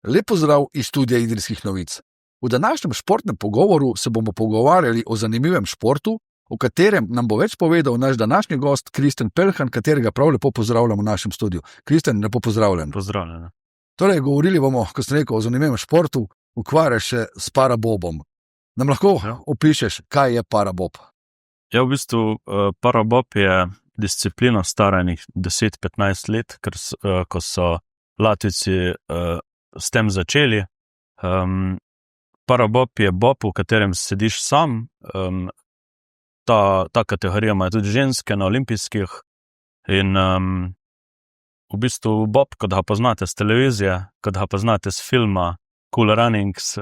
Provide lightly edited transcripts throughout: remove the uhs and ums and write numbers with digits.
Lep pozdrav iz studia Idrijskih novic. V današnjem športnem pogovoru se bomo pogovarjali o zanimivem športu, o katerem nam bo več povedal naš današnji gost Kristjan Peljhan, katerega prav lepo pozdravljamo v našem studiu. Kristjan, lepo pozdravljen. Pozdravljeno. Torej, govorili bomo, kot sem rekel, o zanimivem športu, ukvarjaš se s parabobom. Nam lahko opišeš, kaj je parabob? Ja, v bistvu parabob je disciplina stara 10-15 let, ko so Latvijci s tem začeli. Parabob je bob, v katerem sediš sam. Ta kategorija ima tudi ženske na olimpijskih. In v bistvu bob, kot ga poznate z televizije, kot ga poznate z filma Cool Runnings,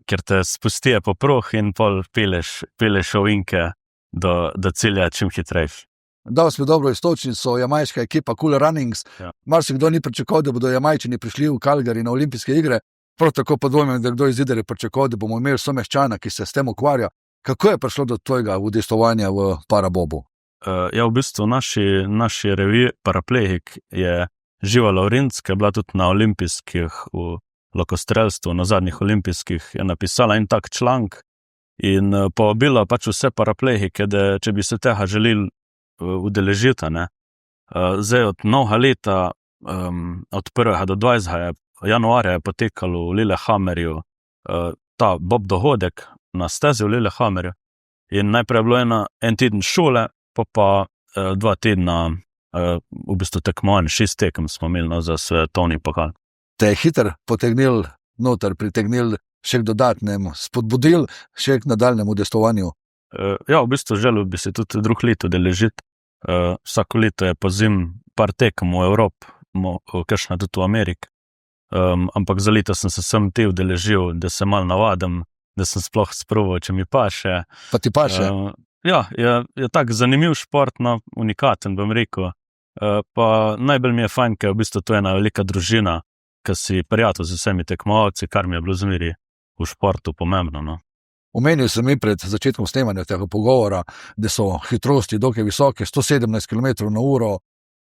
kjer te spustijo po pruh in pol peleš ovinke do cilja čim hitrejši. Dal smo dobro istočnico, jamajška ekipa Cool Runnings. Ja. Marsikdo ni pričakoval, da bodo Jamajčani prišli v Calgary na olimpijske igre. Prav tako pa dvomim, da kdo iz Idrije pričakoval, da bomo imeli someščana, ki se s tem ukvarja. Kako je prišlo do tvojega udejstvovanja v parabobu? Ja, v bistvu naši reviji Paraplegik je Živa Lavrinc, ki je bila tudi na olimpijskih v lokostrelstvu, na zadnjih olimpijskih, je napisala en tak članek in povabila pač vse paraplegike, da če bi se tega želeli udeležiti. Zdaj od novega leta, od 1. do 20. januarja je potekalo v Lillehammerju ta bob dogodek na stezi v Lillehammerju. In najprej je bilo en teden šole, pa 2 tedna v bistvu tekmovanje, 6 tekem smo imeli za svetovni pokal. Te je hitro potegnil noter, pritegnil še k dodatnem, spodbudil še k nadaljnemu udejstvovanju? Ja, v bistvu želel bi se tudi drug let udeležiti. Vsako leto je pozim par tekem v Evropi, kakšna tudi v Ameriki. Ampak za leto sem se sem te udeležil, da se malo navadim, da sem sploh sproval, če mi paše. Pa ti paše? Ja, je tak zanimiv šport, unikaten, bom rekel. Pa najbolj mi je fajn, ker v bistvu to je ena velika družina, ki si prijatelj z vsemi tekmovalci, kar mi je bilo zmeri v športu pomembno. Omenil sem mi pred začetkom snemanja tega pogovora, da so hitrosti dokaj visoke, 117 km/h.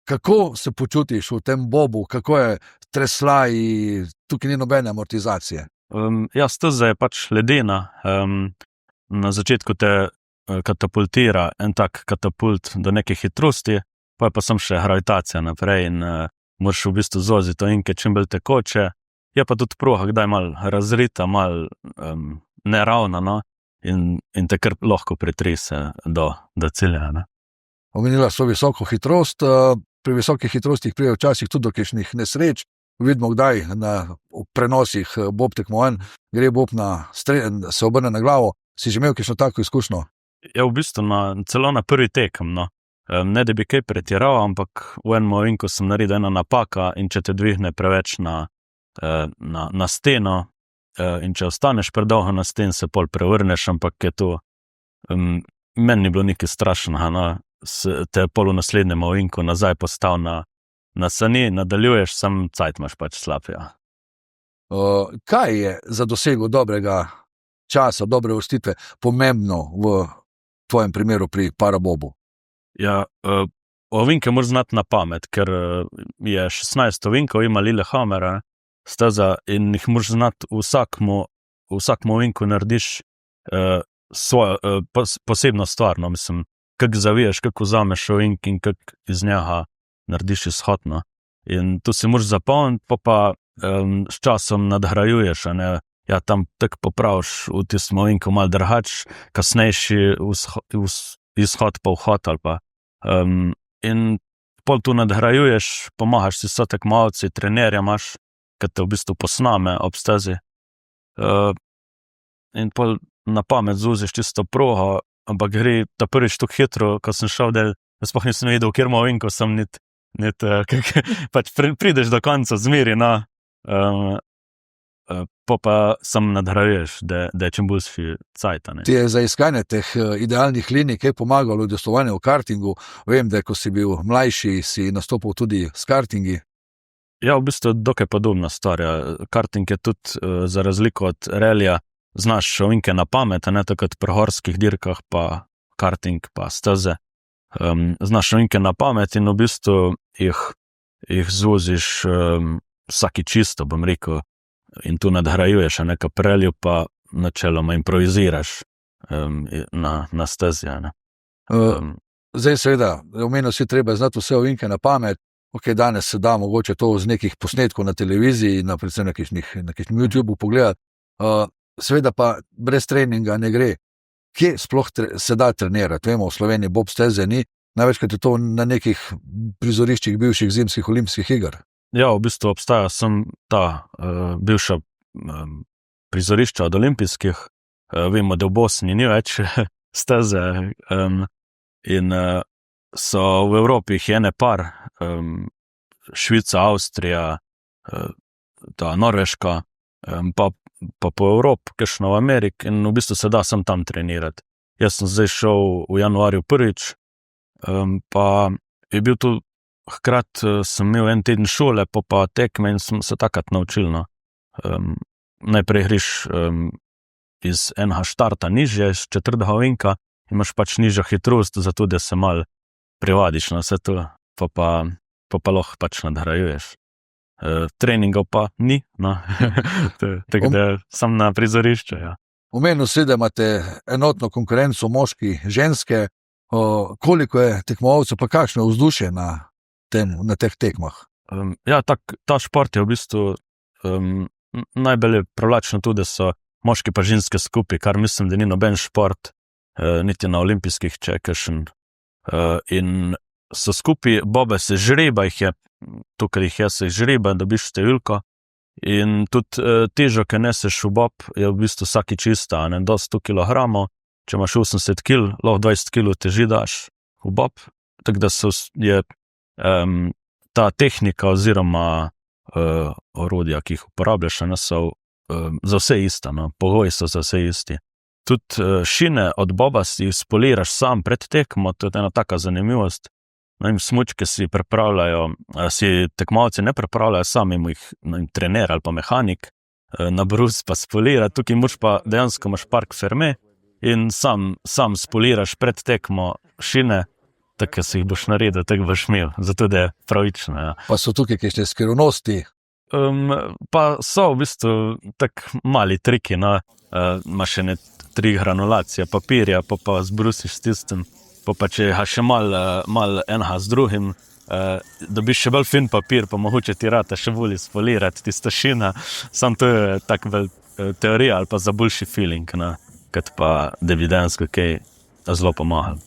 Kako se počutiš v tem bobu? Kako je treslaj, tukaj ni nobene amortizacije? Ja, steza je pač ledena. Na začetku te katapultira en tak katapult do neke hitrosti, pa je pa sem še gravitacija naprej in moraš v bistvu zoziti ovinke čim bolj tekoče. Je pa tudi proga, kdaj malo razrita, malo neravna, in te kar lahko pretrese do cilja. Omenila so visoko hitrost, pri visokih hitrostih pride včasih tudi do kakšnih nesreč. Vidimo, kdaj na prenosih bob tekmovanj gre bob se obrne na glavo. Si že imel kakšno tako izkušnjo? Ja, v bistvu celo na prvi tekem. Ne da bi kaj pretiral, ampak v enem ovinku sem naredil ena napaka in če te dvigne preveč na steno in če ostaneš predolgo na steni, se pol prevrneš, ampak je to meni ni bilo nekaj strašnega. Te pol v naslednjem ovinku nazaj postav na sani, nadaljuješ, sam cajt imaš pač slab. Kaj je za dosego dobrega časa, dobre uvrstitve pomembno v tvojem primeru pri parabobu? Ja, ovinke moraš znati na pamet, ker je 16 ovinkov, ima Lillehammer steza in jih moraš znati vsakmu ovinku narediš svojo posebno stvar, mislim, kako zaviješ, kako vzameš ovink in kako iz njega narediš izhod. In tu si moraš zapomniti, pa s časom nadgrajuješ, ja, tam tako popraviš v tistem ovinku malo drugače, kasnejši izhod pa vhod ali pa. In pol tu nadgrajuješ, pomagaš si sotekmovalci, trenerja imaš, ki te v bistvu posname ob stezi. In pol na pamet zuziš čisto progo, ampak gre ta prvič tako hitro, ko sem šel, da sploh nisem vedel, kjer ovinku sem pač prideš do konca zmeri, pa sam nadgrajuješ, da je čim boljši cajt. Ti je za iskanje teh idealnih linij kaj pomagalo udejstvovanje v kartingu? Vem, da ko si bil mlajši, si nastopil tudi s kartingi. Ja, v bistvu dokaj podobna stvar. Karting je tudi za razliko od relija, znaš ovinke na pamet, tako kot pri horskih dirkah, pa karting, pa steze. Znaš ovinke na pamet in v bistvu jih zvoziš vsaki čisto, bom rekel, in tu nadgrajuješ, a ne Caprelju pa načeloma improviziraš na stezi. Zdaj seveda, omenil si treba znati vse ovinke na pamet, danes se da mogoče to z nekih posnetkov na televiziji, predvsem na kakšnem YouTubeu pogledati, seveda pa brez treninga ne gre. Kje sploh se da trenirati? Vemo, v Sloveniji bob steze ni, največkrat je to na nekih prizoriščih bivših zimskih olimpijskih iger. Ja, v bistvu obstaja sem ta bivša prizorišča od olimpijskih. Vemo, da v Bosni ni več steze in so v Evropi jih je ene par, Švica, Avstrija, ta Norveška, pa po Evropi, kakšno v Ameriki in v bistvu se da sem tam trenirati. Jaz sem zdaj šel v januarju prvič, pa je bil tu hkrati sem imel en teden šole, pa tekme in sem se takrat naučil. Najprej greš iz enega štarta nižje, iz četrtega ovinka, imaš pač nižjo hitrost, zato da se malo privadiš na vse to, pa lahko pač nadgrajuješ. Treningov pa ni, no. Tako da sem na prizorišču, ja. Omenil si, da imate enotno konkurenco moški, ženske, koliko je tekmovalcev, pa kakšno je vzdušje na teh tekmah? Ja, ta šport je v bistvu najbolj privlačno tudi, da so moški pa ženske skupaj, kar mislim, da ni noben šport, niti na olimpijskih čekašen. In so skupaj, bobe se žreba, jih je, tukaj jih je se žreba, dobiš številko in tudi težo, ki neseš v bob, je v bistvu vsaki čista, do 100 kilogramov, če imaš 80 kil, lahko 20 kil teži daš v bob, tako da je ta tehnika oziroma orodja, ki jih uporabljaš, so za vse ista, pogoji so za vse isti. Tudi šine od boba si spoliraš sam pred tekmo, to je ena taka zanimivost. Smučke si tekmovalci ne pripravljajo sami, jih trener ali pa mehanik na brus pa spolira, tukaj moč pa dejansko imaš park ferme in sam spoliraš pred tekmo šine, tako si jih boš naredil, tako boš imel, zato da je pravično. Ja. Pa so tukaj kakšne skrivnosti? Pa so v bistvu tako mali triki, imaš ene 3 granulacije papirja, pa zbrusiš s tistim, pa če je še malo enega z drugim, dobiš še bolj fin papir, pa mogoče ti rata še bolj spolirati tisto šina, sam to je tak teorija ali pa za boljši feeling, kot pa da bi dejansko kaj zelo pomagal.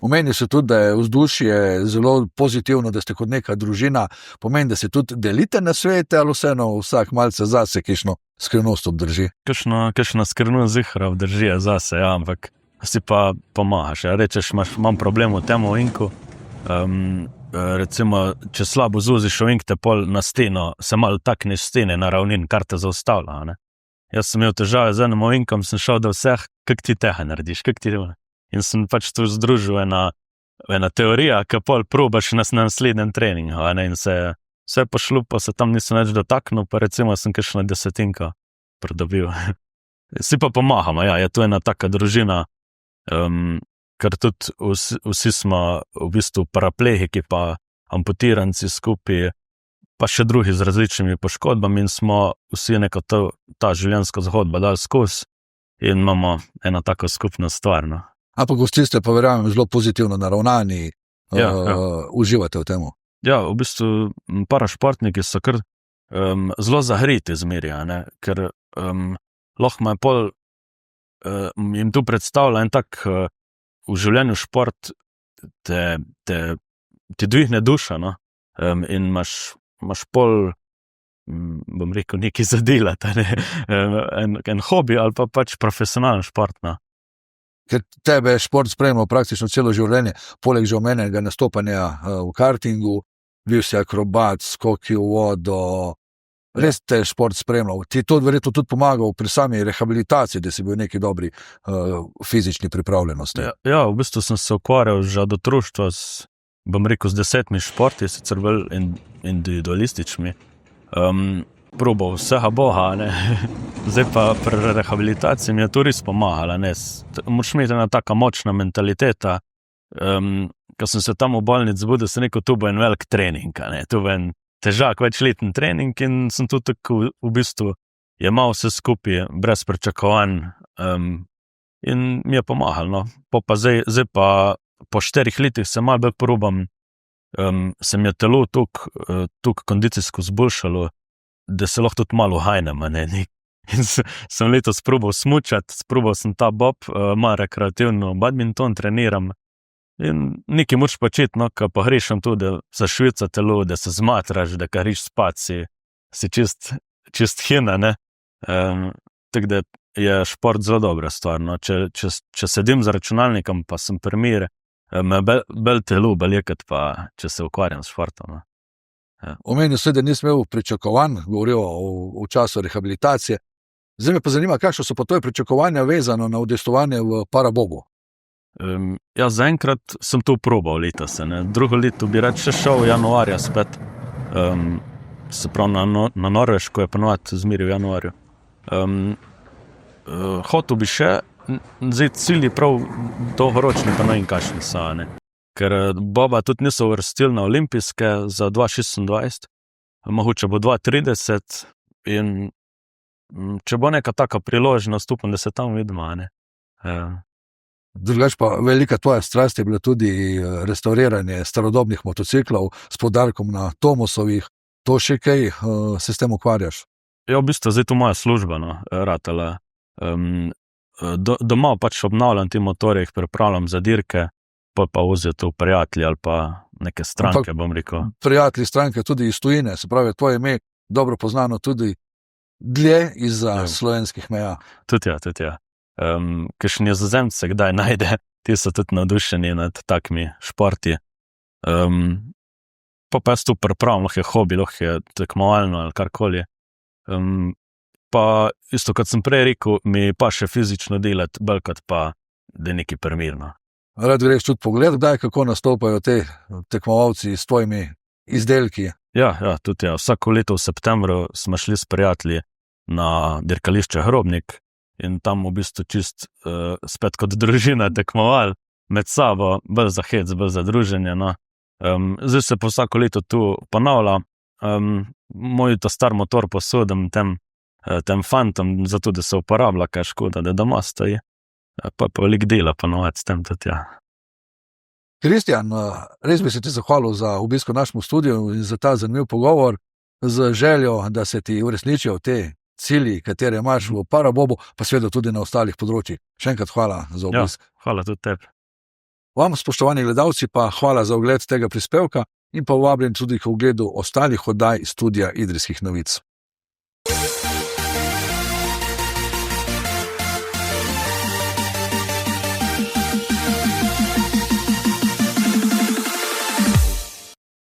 Omeni se tudi, da je vzdušje zelo pozitivno, da ste kot neka družina, pomeni, da se tudi delite na svete, ali vseeno vsak malce zase kakšno skrivnost obdrži? Kakšna skrivnost zihra obdrži zase, ja, ampak si pa pomagaš. Ja. Rečeš, imam problem v tem ovinku, recimo, če slabo zuziš ovink, te pol na steno, se malo takneš stene na ravnin, kar te zaustavlja. Ne? Jaz sem imel težave z enim ovinkom, sem šel do vseh, kak ti tega narediš, in sem pač tu združil ena teorija, ki pol probaš na naslednjem treningu, in se je pošlo, pa se tam nisem več dotaknil, pa recimo sem kakšno desetinko pridobil. Si pa pomagamo, ja, je to ena taka družina, ker tudi vsi smo v bistvu paraplehiki, pa amputiranci skupaj, pa še drugi z različnimi poškodbami in smo vsi neko ta življenjsko zgodba dali skozi in imamo eno tako skupno stvar. No. Ampak vsi ste pa verjamem zelo pozitivno naravnani, ja. Uživate v temu? Ja, v bistvu parašportniki so kar zelo zahriti zmerja, ker lahko me pol jim tu predstavlja en tak v življenju šport ti dvihne duša, in imaš pol, bom rekel, nekaj zadelati, en hobi ali pa pač profesionalen šport. Ker tebe šport spremljal praktično celo življenje, poleg že omenjenega nastopanja v kartingu, bil si akrobat, skoki v vodo, res te šport spremljal. Ti je to verjetno tudi pomagal pri sami rehabilitaciji, da si bil neki dobri fizični pripravljenosti. Ja, v bistvu sem se ukvarjal že od otroštva bom rekel, z 10 športi, sicer bolj individualistični. Probal vsega Boga, Zdaj pa pri rehabilitaciji mi je to res pomagala, Moraš imeti ena taka močna mentaliteta. Ko sem se tam v bolnici zbudil, sem rekel, tu bo en velik trening, tu bo en težak večleten trening in sem tudi tako v bistvu jemal vse skupaj, brez pričakovanj, in mi je pomagalo, no. Pa zdaj pa po 4 letih se malo bolj probam, se mi je telo toliko kondicijsko zboljšalo, da se lahko tudi malo hajnem, ne. In sem letos probal smučati, probal sem ta bob, malo rekreativno badminton treniram in nekaj moraš početi, no, ko pa greš to, da se švica telo, da se zmatraš, da ko greš spat, si čist hina, ne. Tako da je šport zelo dobra stvar, no. Če sedim za računalnikom, pa sem pri miru, me bolj telo boli, kot pa če se ukvarjam s športom, no. Omenil si, da nisi imel pričakovanj, govoril v času rehabilitacije. Zdaj me pa zanima, kakšno so pa tvoje pričakovanja vezano na udejstvovanje v parabobu? Ja, zaenkrat sem to probal letos, ne. Drugo leto bi rad še šel januarja spet, se pravi na Norveško je ponovadi zmeraj v januarju. Hotel bi še, zdaj cilji prav dolgoročni pa ne vem kakšni so, ne. Ker boba tudi niso uvrstili na olimpijske za 2026, mogoče bo 2030 in če bo neka taka priložnost, upam, da se tam vidimo, ne. Drugače pa velika tvoja strast je bila tudi restauriranje starodobnih motociklov s poudarkom na Tomosovih. To še kaj se s tem ukvarjaš? Ja, v bistvu zdaj to moja služba, no, ratala. Doma pač obnavljam te motorje, jih pripravljam za dirke, pa vozijo to prijatelji ali pa neke stranke, bom rekel. Prijatelji, stranke tudi iz tujine, se pravi, tvoje ime dobro poznano tudi dlje izza slovenskih meja. Tudi ja. Kakšni Nizozemci kdaj najde, ti so tudi navdušeni nad takimi športi. Pa jaz to pripravim, lahko je hobi, lahko je tekmovalno ali karkoli. Pa isto, kot sem prej rekel, mi pa še fizično delati, bolj kot pa, da je nekaj primirno. Rad greš tudi pogled, kdaj, kako nastopajo te tekmovalci s tvojimi izdelki? Ja, tudi ja. Vsako leto v septembru smo šli s prijatelji na dirkališče Hrobnik in tam v bistvu čist spet kot družina tekmovali med sabo, bolj za hec, bolj za druženje, no. Zdaj se pa vsako leto tu ponavlja. Moj ta star motor posodim tem fantom, zato da se uporablja, kaj škoda, da doma stoji. Pa veliko dela ponovati s tem tudi, ja. Kristjan, res bi se ti zahvalil za obisk v našem studiu in za ta zanimiv pogovor, z željo, da se ti uresničijo te cilji, katere imaš v parabobu, pa seveda tudi na ostalih področjih. Še enkrat hvala za obisk. Ja, hvala tudi tebi. Vam, spoštovani gledalci, pa hvala za ogled tega prispevka in pa vabljeni tudi k ogledu ostalih oddaj Studia Idrijskih novic.